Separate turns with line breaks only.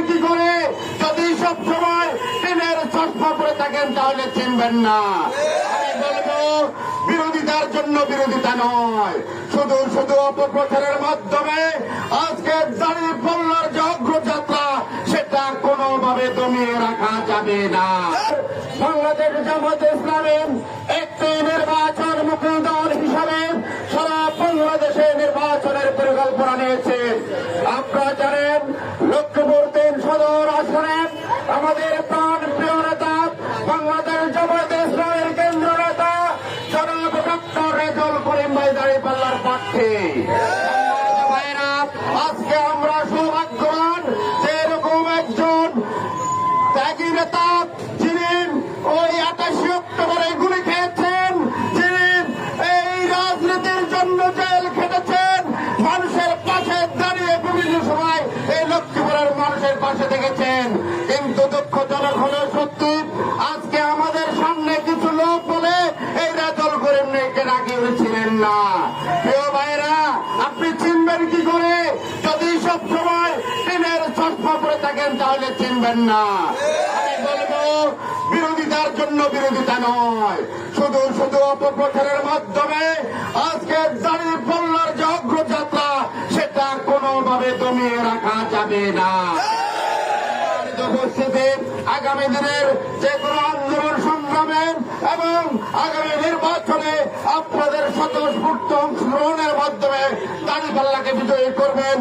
কি করে? যদি সব সময় টিনের চশমা পরে থাকেন তাহলে চিনবেন না। আমি বলবো বিরোধিতার জন্য বিরোধিতা নয়, শুধু শুধু অপপ্রচারের মাধ্যমে আজকে দাঁড়িপাল্লার যে অগ্রযাত্রা সেটা কোনোভাবে দমিয়ে রাখা যাবে না। বাংলাদেশ জামায়াতে ইসলামী একটি নির্বাচনমুখী দল হিসাবে সারা বাংলাদেশে নির্বাচনের পরিকল্পনা নিয়েছে। আপনারা জানেন লক্ষ্মীপুর 3 সদর আসনে আমাদের প্রাণ প্রিয় নেতা বাংলাদেশ জামায়াতে ইসলামের কেন্দ্র নেতা জনাব ডক্টর রেজাউল করিম ভাই দাঁড়িপাল্লার প্রার্থী। আজকে আমরা সৌভাগ্যবান যে এরকম একজন ত্যাগী নেতা যিনি ওই 28 অক্টোবরে গুলি খেয়েছেন, যিনি এই রাজনীতির জন্য জেল খেটেছেন, মানুষের পাশে দাঁড়িয়ে বিভিন্ন সময় এই লক্ষ্মীপুরের মানুষের পাশে থেকেছেন। কিন্তু দুঃখজনক হলেও সত্যি আজকে আমাদের সামনে কিছু লোক বলে এই রেজাউল করিমকে রাগিয়েছিলেন না। প্রিয় ভাইরা, আপনি চিনবেন কি করে? যদি সব সময় টিনের চশমা পরে থাকেন তাহলে চিনবেন না। আমি বলবো বিরোধিতার জন্য বিরোধিতা নয়, শুধু শুধু অপপ্রচারের মাধ্যমে আজকে দাঁড়িপাল্লার যে অগ্রযাত্রা সেটা কোনোভাবে দমিয়ে রাখা যাবে না। উপস্থিতি আগামী দিনের যে কোনো আন্দোলন সংগ্রামের এবং আগামী নির্বাচনে আপনাদের স্বতঃস্ফূর্ত অংশগ্রহণের মাধ্যমে দাঁড়িপাল্লাকে বিজয়ী করবেন।